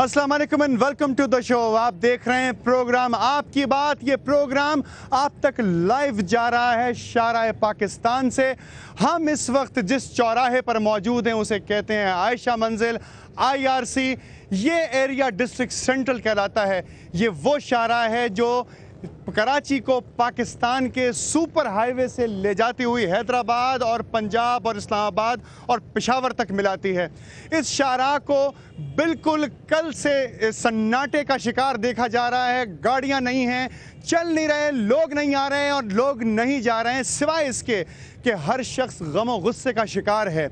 अस्सलाम वालेकुम and welcome to the show. आप देख रहे हैं प्रोग्राम आपकी बात। ये प्रोग्राम आप तक लाइव जा रहा है शाहराह पाकिस्तान से। हम इस वक्त जिस चौराहे पर मौजूद हैं उसे कहते हैं आयशा मंजिल IRC। ये एरिया डिस्ट्रिक्ट सेंट्रल कहलाता है। ये वो शाहराह है जो कराची को पाकिस्तान के सुपर हाईवे से ले जाती हुई हैदराबाद और पंजाब और इस्लामाबाद और पेशावर तक मिलाती है। इस शाहराह को बिल्कुल कल से सन्नाटे का शिकार देखा जा रहा है। गाड़ियां नहीं हैं, चल नहीं रहे, लोग नहीं आ रहे हैं और लोग नहीं जा रहे हैं, सिवाय इसके कि हर शख्स गम और गुस्से का शिकार है।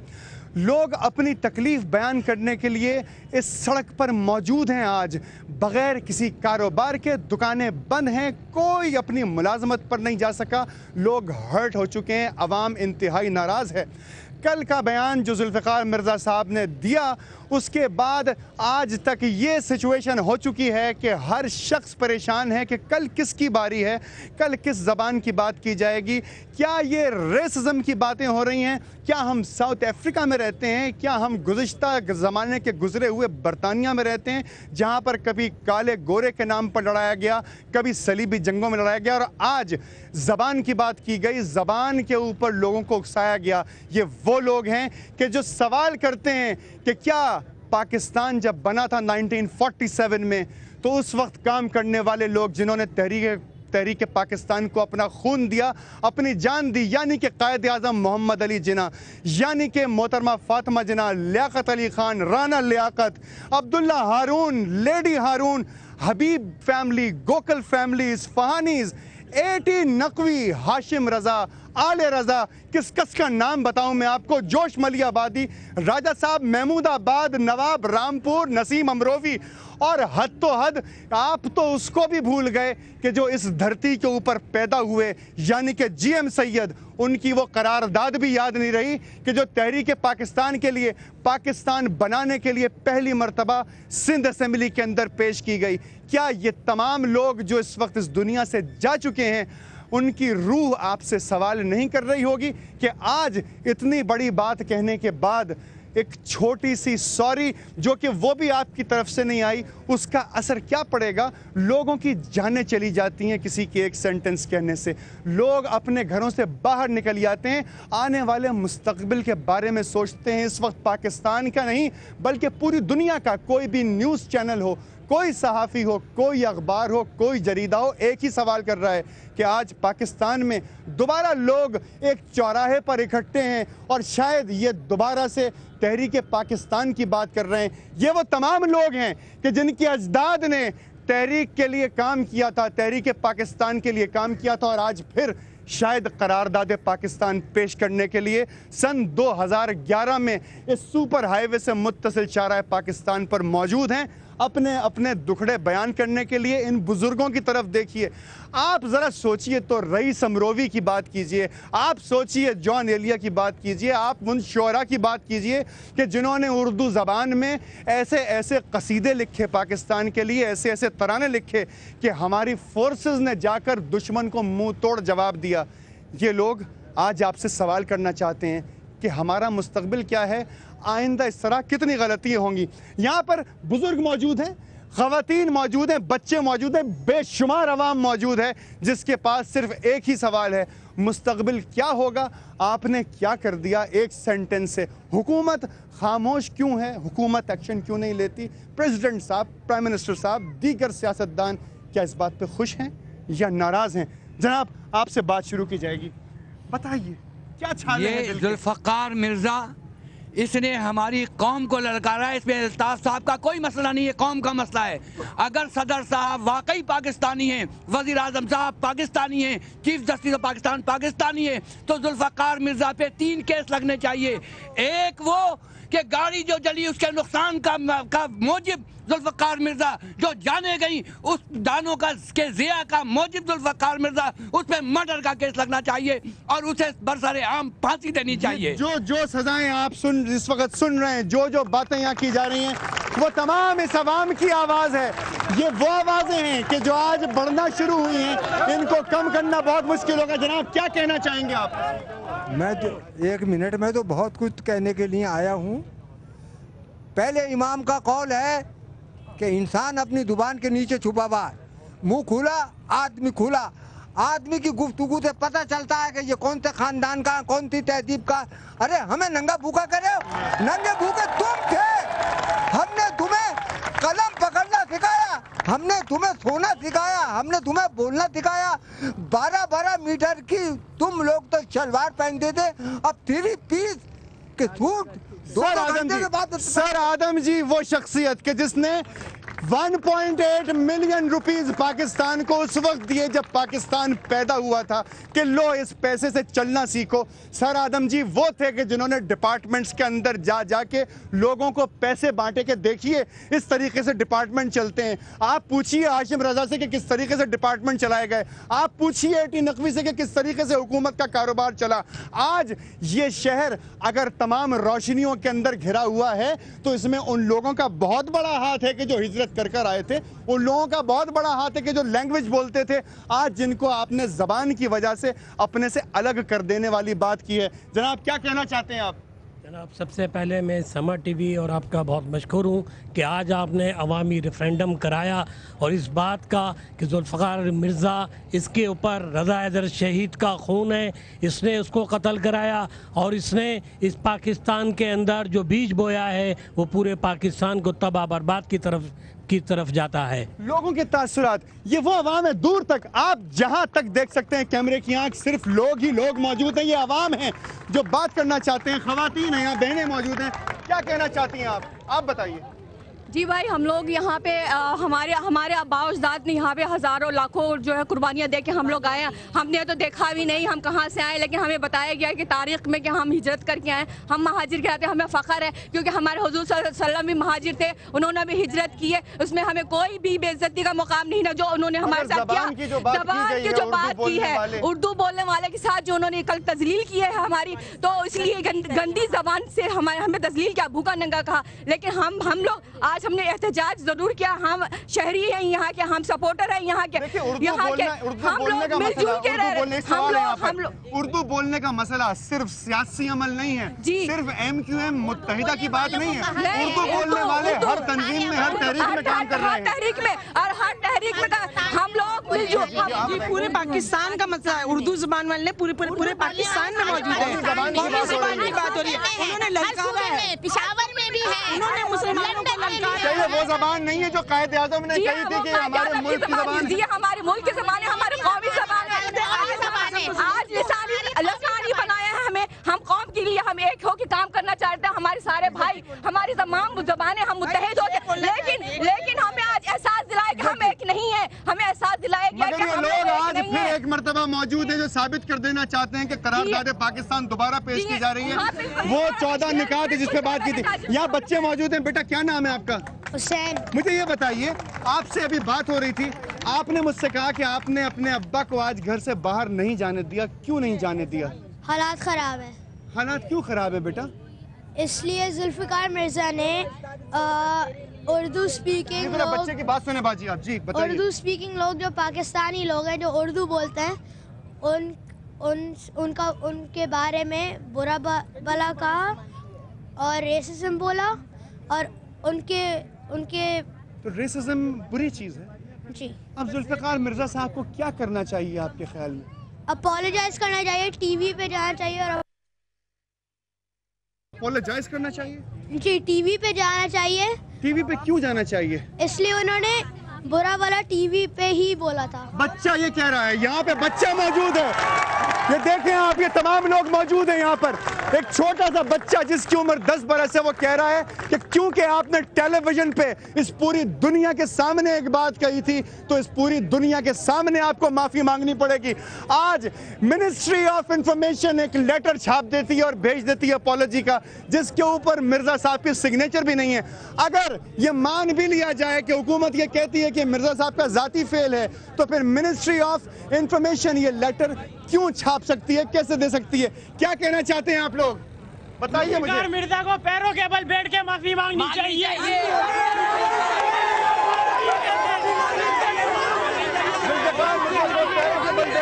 लोग अपनी तकलीफ़ बयान करने के लिए इस सड़क पर मौजूद हैं। आज बग़ैर किसी कारोबार के दुकानें बंद हैं, कोई अपनी मुलाजमत पर नहीं जा सका। लोग हर्ट हो चुके हैं, अवाम इंतहाई नाराज़ है। कल का बयान जो जुल्फ़िकार मिर्ज़ा साहब ने दिया उसके बाद आज तक ये सिचुएशन हो चुकी है कि हर शख्स परेशान है कि कल किसकी बारी है, कल किस ज़बान की बात की जाएगी। क्या ये रेसिज्म की बातें हो रही हैं? क्या हम साउथ अफ्रीका में रहते हैं? क्या हम गुज़िश्ता ज़माने के गुज़रे हुए बरतानिया में रहते हैं जहाँ पर कभी काले गोरे के नाम पर लड़ाया गया, कभी सलीबी जंगों में लड़ाया गया और आज ज़बान की बात की गई, ज़बान के ऊपर लोगों को उकसाया गया। ये वो लोग हैं कि जो सवाल करते हैं कि क्या पाकिस्तान जब बना था 1947 में तो उस वक्त काम करने वाले लोग जिन्होंने तहरीक पाकिस्तान को अपना खून दिया, अपनी जान दी, यानी कि कायद आज़म मोहम्मद अली जिन्ना, यानी कि मोहतरमा फातिमा जिन्ना, लियाकत अली खान, राना लियाकत, अब्दुल्ला हारून, लेडी हारून, हबीब फैमिली, गोकल फैमिली, इस्फहानीज़, 80 नकवी, हाशिम रज़ा, आले रज़ा, किस कस का नाम बताऊं मैं आपको, जोश मलियाबादी, राजा साहब महमूदाबाद, नवाब रामपुर, नसीम अमरोवी और हद तो हद आप तो उसको भी भूल गए कि जो इस धरती के ऊपर पैदा हुए, यानी कि GM सैयद, उनकी वो करारदाद भी याद नहीं रही कि जो तहरीक पाकिस्तान के लिए, पाकिस्तान बनाने के लिए पहली मर्तबा सिंध असेंबली के अंदर पेश की गई। क्या ये तमाम लोग जो इस वक्त इस दुनिया से जा चुके हैं उनकी रूह आपसे सवाल नहीं कर रही होगी कि आज इतनी बड़ी बात कहने के बाद एक छोटी सी सॉरी जो कि वो भी आपकी तरफ से नहीं आई, उसका असर क्या पड़ेगा? लोगों की जानें चली जाती हैं किसी के एक सेंटेंस कहने से। लोग अपने घरों से बाहर निकल जाते हैं, आने वाले मुस्तकबिल के बारे में सोचते हैं। इस वक्त पाकिस्तान का नहीं बल्कि पूरी दुनिया का कोई भी न्यूज़ चैनल हो, कोई सहाफ़ी हो, कोई अखबार हो, कोई जरीदा हो, एक ही सवाल कर रहा है कि आज पाकिस्तान में दोबारा लोग एक चौराहे पर इकट्ठे हैं और शायद ये दोबारा से तहरीक पाकिस्तान की बात कर रहे हैं। ये वो तमाम लोग हैं कि जिनके अजदाद ने तहरीक के लिए काम किया था, तहरीक पाकिस्तान के लिए काम किया था और आज फिर शायद करारदाद पाकिस्तान पेश करने के लिए सन 2011 में इस सुपर हाईवे से मुत्तसिल शाहराह पाकिस्तान पर मौजूद हैं। अपने अपने दुखड़े बयान करने के लिए इन बुजुर्गों की तरफ देखिए। आप ज़रा सोचिए तो रईस अमरोवी की बात कीजिए, आप सोचिए जॉन एलिया की बात कीजिए, आप उन शोरा की बात कीजिए कि जिन्होंने उर्दू ज़बान में ऐसे ऐसे कसीदे लिखे पाकिस्तान के लिए, ऐसे ऐसे तराने लिखे कि हमारी फोर्सेस ने जाकर दुश्मन को मुंह तोड़ जवाब दिया। ये लोग आज आपसे सवाल करना चाहते हैं कि हमारा मुस्तकबिल क्या है, आइंदा इस तरह कितनी गलतियाँ होंगी। यहाँ पर बुजुर्ग मौजूद हैं, ख़वातीन मौजूद हैं, बच्चे मौजूद हैं, बेशुमार अवाम मौजूद है जिसके पास सिर्फ एक ही सवाल है, मुस्तकबिल क्या होगा? आपने क्या कर दिया एक सेंटेंस से? हुकूमत खामोश क्यों है? हुकूमत एक्शन क्यों नहीं लेती? प्रेसिडेंट साहब, प्राइम मिनिस्टर साहब, दीगर सियासतदान क्या इस बात पर खुश हैं या नाराज़ हैं? जनाब, आपसे बात शुरू की जाएगी, बताइए क्या छाले हैं दिल के? जुल्फ़िकार मिर्ज़ा, इसने हमारी कौम को ललकारा है। इसमें अल्ताफ़ साहब का कोई मसला नहीं है, कौम का मसला है। अगर सदर साहब वाकई पाकिस्तानी हैं, वज़ीर आज़म साहब पाकिस्तानी हैं, chief justice of Pakistan Pakistani है, तो जुल्फ़िकार मिर्ज़ा पे 3 केस लगने चाहिए। एक वो कि गाड़ी जो जली उसके नुकसान का मौजिब जुल्फ़िकार मिर्ज़ा, जो जाने गई उस दानों का के ज़िया का मौजिब जुल्फ़िकार मिर्ज़ा, उस पर मर्डर का केस लगना चाहिए और उसे बरसरे आम फांसी देनी चाहिए। जो सजाएं आप इस वक्त सुन रहे हैं, जो बातें यहाँ की जा रही हैं, वो तमाम इस अवाम की आवाज़ है। ये वो आवाज़ें हैं कि जो आज बढ़ना शुरू हुई हैं, इनको कम करना बहुत मुश्किल होगा। जनाब, क्या कहना चाहेंगे आप? मैं तो 1 मिनट में तो बहुत कुछ कहने के लिए आया हूँ। पहले इमाम का कौल है कि इंसान अपनी जुबान के नीचे छुपा हुआ है, मुंह खुला आदमी खुला। आदमी की गुफ्तगू से पता चलता है कि ये कौन से खानदान का, कौन सी तहजीब का। अरे हमें नंगा भूखा करे, नंगे भूखे तुम थे। हमने तुम्हें कलम पकड़ना सिखाया, हमने तुम्हें सोना सिखाया, हमने तुम्हें बोलना सिखाया। 12-12 मीटर की तुम लोग तो शलवार पहनते थे, अब 3 पीस के सूट। सर आदम जी वो शख्सियत के जिसने 1.8 मिलियन रुपीस पाकिस्तान को उस वक्त दिए जब पाकिस्तान पैदा हुआ था कि लो इस पैसे से चलना सीखो। सर आदम जी वो थे कि जिन्होंने डिपार्टमेंट्स के अंदर जा जाके लोगों को पैसे बांटे के देखिए इस तरीके से डिपार्टमेंट चलते हैं। आप पूछिए हाशिम रजा से कि किस तरीके से डिपार्टमेंट चलाए गए, आप पूछिए एटी नकवी से कि किस तरीके से हुकूमत का कारोबार चला। आज ये शहर अगर तमाम रोशनियों के अंदर घिरा हुआ है तो इसमें उन लोगों का बहुत बड़ा हाथ है कि जो हिजरत कर आए थे, उन लोगों का बहुत बड़ा हाथ है कि जो लैंग्वेज बोलते थे, आज जिनको आपने जबान की वजह से अपने से अलग कर देने वाली बात की है। जनाब क्या कहना चाहते हैं आप? जनाब सबसे पहले मैं समर टीवी और आपका बहुत मशकूर हूँ कि आज आपने अवामी रेफरेंडम कराया और इस बात का कि जुल्फ़िकार मिर्ज़ा इसके ऊपर रज़ा हैदर शहीद का खून है, इसने उसको कत्ल कराया और इसने इस पाकिस्तान के अंदर जो बीज बोया है वो पूरे पाकिस्तान को तबाह बर्बाद की तरफ जाता है। लोगों के तासुरात, ये वो अवाम है दूर तक, आप जहां तक देख सकते हैं कैमरे की आंख सिर्फ लोग ही लोग मौजूद हैं। ये अवाम है जो बात करना चाहते हैं, खवातीन हैं, यहाँ बहनें मौजूद हैं। क्या कहना चाहती हैं आप बताइए। जी भाई, हम लोग यहाँ पे हमारे आबा अजदाद ने यहाँ पे हज़ारों लाखों जो है कुर्बानियाँ दे के हम लोग आए हैं। हमने तो देखा भी नहीं हम कहाँ से आए, लेकिन हमें बताया गया कि तारीख़ में कि हम हिजरत करके आए, हम महाजिर कहते हैं। हमें फ़ख्र है क्योंकि हमारे हुज़ूर सल्लल्लाहु अलैहि वसल्लम भी महाजिर थे, उन्होंने भी हिजरत की है। उसमें हमें कोई भी बेइज्जती का मुकाम नहीं है जो उन्होंने हमारे साथ किया। ज़बान की जो बात की है, उर्दू बोलने वाले के साथ जो उन्होंने कल तजलील की है हमारी, तो इसलिए गंदी ज़बान से हमें तजलील किया, भूखा नंगा कहा। लेकिन हम लोग आज हमने एहतजाज जरूर किया। हम शहरी हैं यहाँ के, हम सपोर्टर हैं यहाँ के, हम लोग मिलजुल के रह रहे हैं। उर्दू बोलने का मसला सिर्फ सियासी अमल नहीं है, सिर्फ MQM मुत्तहिदा की बात नहीं है। उर्दू बोलने वाले हर तंजीम में, हर तहरीक में काम कर रहे हैं, हर तहरीक में हम लोग मिलजुल। पूरे पाकिस्तान का मसला है, उर्दू जुबान वाले पूरे पाकिस्तान में मौजूद है। जुबान की बात हो रही है, उन्होंने ललकारा है, पेशावर में भी है, उन्होंने मुसलमानों को ललकारा है। वो जबान नहीं है जो कायदे आज़म ने कही थी कि हमारे मुल्क की जबान है। हमारे मुल्क की जबान है, हमारे कौमी जबान है। आज लिसानी बनाया है हमें, हम कौम के लिए हम एक होकर काम करना चाहते हैं। हमारे सारे भाई, हमारी तमाम जबानें, हम मुत्तहिद होते, लेकिन हमें आज एहसास दिलाया कि हम एक नहीं है। हमें एहसास दिलाया गया कि हम लोग आज फिर एक मर्तबा मौजूद है जो साबित कर देना चाहते हैं कि करारदाद पाकिस्तान दोबारा पेश की जा रही है। वो 14 निकात जिस पे बात की थी, यहाँ बच्चे मौजूद हैं। बेटा क्या नाम है आपका? हुसैन। मुझे ये बताइए, आपसे अभी बात हो रही थी, आपने मुझसे कहा कि आपने अपने अब्बा को आज घर से बाहर नहीं जाने दिया। क्यों नहीं जाने दिया? हालात खराब है। हालात क्यों खराब है बेटा? इसलिए जुल्फ़िकार मिर्ज़ा ने उर्दू स्पीकिंग लोग, बच्चे की बात सुने बाजी आप जी बताइए। उर्दू स्पीकिंग लोग जो पाकिस्तानी लोग हैं जो उर्दू बोलते हैं, उनके बारे में बुरा भला कहा और रेसिज्म बोला और उनके तो रेसिज्म बुरी चीज है जी। अब जुल्फ़िकार मिर्ज़ा साहब को क्या करना चाहिए आपके ख्याल में? अपोलोजाइज करना चाहिए, टीवी पे जाना चाहिए और अपोलोजाइज करना चाहिए जी, टीवी पे जाना चाहिए। टीवी पे क्यों जाना चाहिए? इसलिए उन्होंने बुरा वाला टीवी पे ही बोला था। बच्चा ये कह रहा है, यहाँ पे बच्चा मौजूद है, ये देखें आप, ये तमाम लोग मौजूद हैं यहाँ पर। एक छोटा सा बच्चा जिसकी उम्र 10 बरस है, वो कह रहा है कि क्योंकि आपने टेलीविजन पे इस पूरी दुनिया के सामने एक बात कही थी तो इस पूरी दुनिया के सामने आपको माफी मांगनी पड़ेगी। आज मिनिस्ट्री ऑफ इंफॉर्मेशन एक लेटर छाप देती है और भेज देती है अपॉलॉजी का, जिसके ऊपर मिर्जा साहब की सिग्नेचर भी नहीं है। अगर ये मान भी लिया जाए कि हुकूमत ये कहती है कि मिर्जा साहब का जाती फेल है, तो फिर मिनिस्ट्री ऑफ इंफॉर्मेशन ये लेटर क्यों छाप सकती है, कैसे दे सकती है? क्या कहना चाहते हैं आप लोग, बताइए मुझे। मिर्जा को पैरों के बल बैठ के माफी मांगनी चाहिए।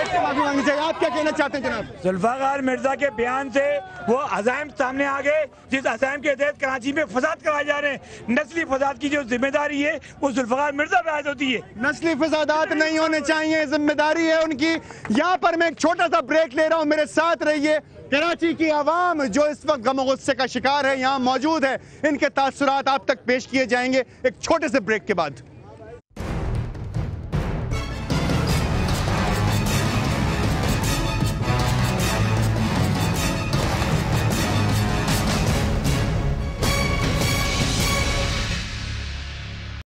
से माफी मांगनी चाहिए। आप क्या कहना चाहते हैं जनाब? जुल्फिकार मिर्जा के बयान से वो अजाइम सामने आ गए, जिस अजाइम के तहत कराची में फसाद कराए जा रहे हैं, नस्ली फसाद की जो जिम्मेदारी है वो जुल्फिकार मिर्जा पे आयद होती है। नस्ली फसादात नहीं होने चाहिए, जिम्मेदारी है उनकी। यहाँ पर मैं एक छोटा सा ब्रेक ले रहा हूँ, मेरे साथ रहिए। कराची की आवाम जो इस वक्त गम गुस्से का शिकार है यहाँ मौजूद है, इनके तासुरात आप तक पेश किए जाएंगे एक छोटे से ब्रेक के बाद।